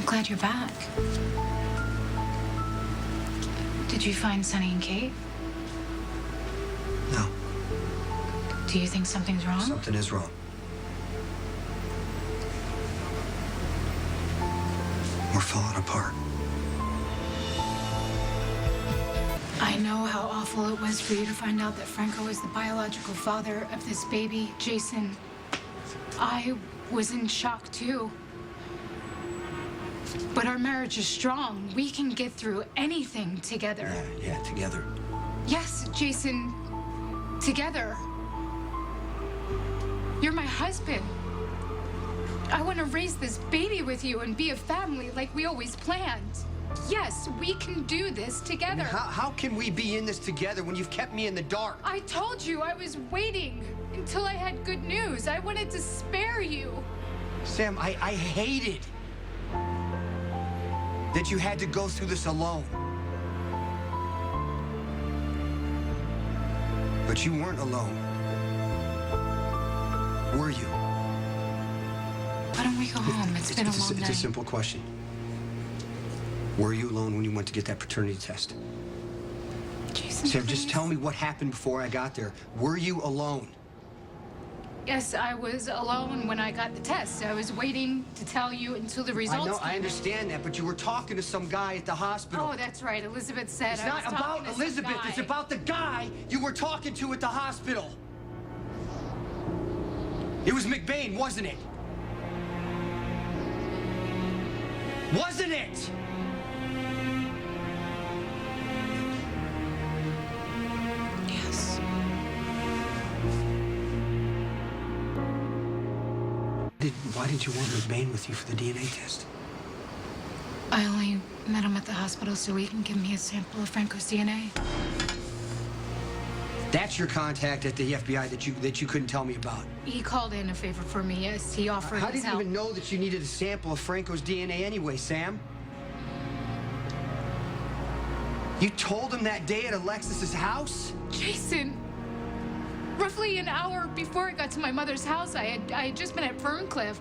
glad you're back. Did you find Sonny and Kate? No. Do you think something's wrong? Something is wrong. We're falling apart. I know how awful it was for you to find out that Franco is the biological father of this baby, Jason. I was in shock too. But our marriage is strong. We can get through anything together. Yeah, together. Yes, Jason, together. You're my husband. I want to raise this baby with you and be a family like we always planned. Yes, we can do this together. How can we be in this together when you've kept me in the dark? I told you I was waiting until I had good news. I wanted to spare you. Sam, I hated that you had to go through this alone. But you weren't alone. Were you? Why don't we go home? It's been a long night. It's a simple question. Were you alone when you went to get that paternity test? Jason, Sam, please. just tell me what happened before I got there. Were you alone? Yes, I was alone when I got the test. I was waiting to tell you until the results I know, came I in. understand that, but you were talking to some guy at the hospital. Oh, that's right. Elizabeth said It's I not was talking about to some Elizabeth. guy. It's about the guy you were talking to at the hospital. It was McBain, wasn't it? Wasn't it? Yes. Why did you want McBain with you for the DNA test? I only met him at the hospital so he can give me a sample of Franco's DNA. That's your contact at the FBI that you couldn't tell me about. He called in a favor for me. Yes, he offered How his did you help. even know that you needed a sample of Franco's DNA anyway, Sam? You told him that day at Alexis's house? Jason, roughly an hour before I got to my mother's house, I had just been at Ferncliff,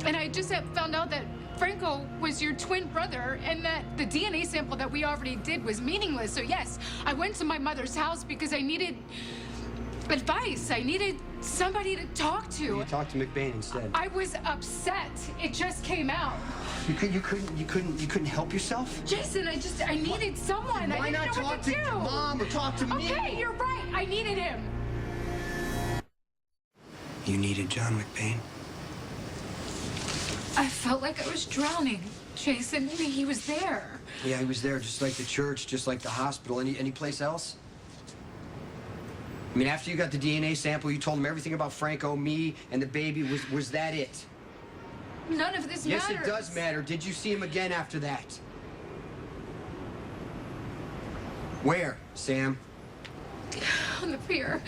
and I just had found out that Franco was your twin brother, and that the DNA sample that we already did was meaningless. So yes, I went to my mother's house because I needed advice. I needed somebody to talk to. You talked to McBain instead. I was upset. It just came out. You couldn't help yourself? Jason, I needed someone. Why I didn't not know talk what to to do. Mom or talk to me? Okay, you're right. I needed him. You needed John McBain? I felt like I was drowning, Jason. He was there. Yeah, he was there, just like the church, just like the hospital. Any place else? I mean, after you got the DNA sample, you told him everything about Franco, me, and the baby. Was that it? None of this Yes, matters. it does matter. Did you see him again after that? Where, Sam? On the pier.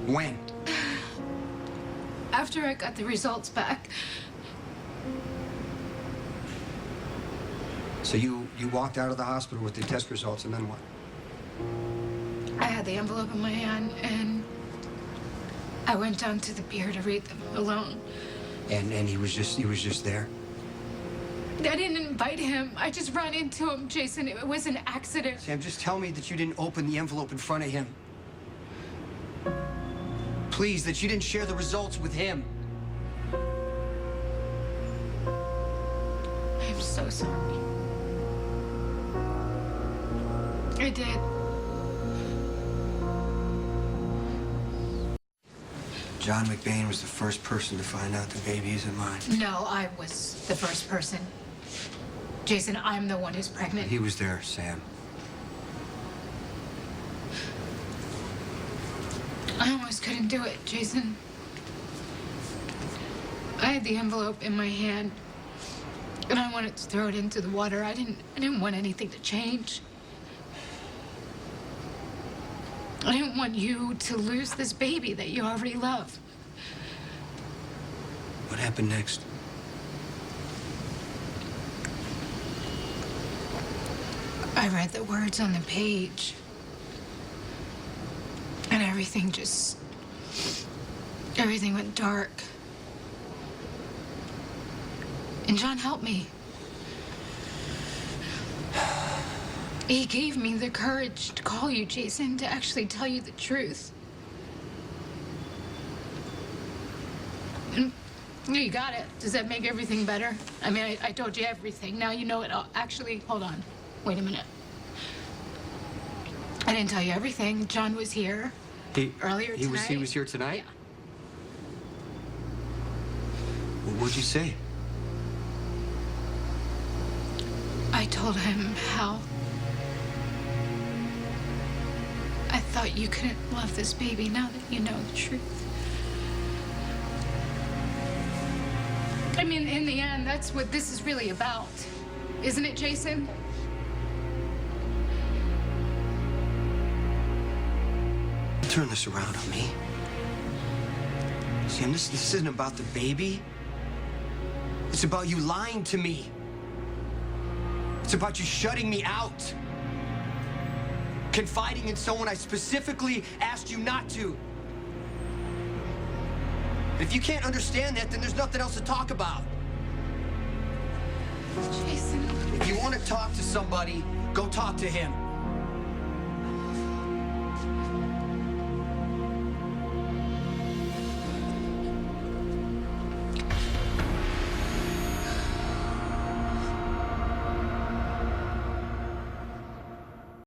When? After I got the results back. So you walked out of the hospital with the test results, and then what? I had the envelope in my hand, and I went down to the pier to read them alone. And he was just there? I didn't invite him. I just ran into him, Jason. It was an accident. Sam, just tell me that you didn't open the envelope in front of him. Please, that you didn't share the results with him. I'm so sorry. I did. John McBain was the first person to find out the baby isn't mine. No, I was the first person. Jason, I'm the one who's pregnant. He was there, Sam. I almost couldn't do it, Jason. I had the envelope in my hand, and I wanted to throw it into the water. I didn't want anything to change. I didn't want you to lose this baby that you already love. What happened next? I read the words on the page, and everything went dark. And John helped me. He gave me the courage to call you, Jason, to actually tell you the truth. And you got it. Does that make everything better? I mean, I told you everything. Now you know it all. Actually, hold on. Wait a minute. I didn't tell you everything. John was here earlier tonight. He was here tonight? Yeah. Well, what'd you say? I told him how I thought you couldn't love this baby now that you know the truth. I mean, in the end, that's what this is really about. Isn't it, Jason? Turn this around on me. Sam, this isn't about the baby. It's about you lying to me. It's about you shutting me out. Confiding in someone I specifically asked you not to. If you can't understand that, then there's nothing else to talk about. Jason. If you want to talk to somebody, go talk to him.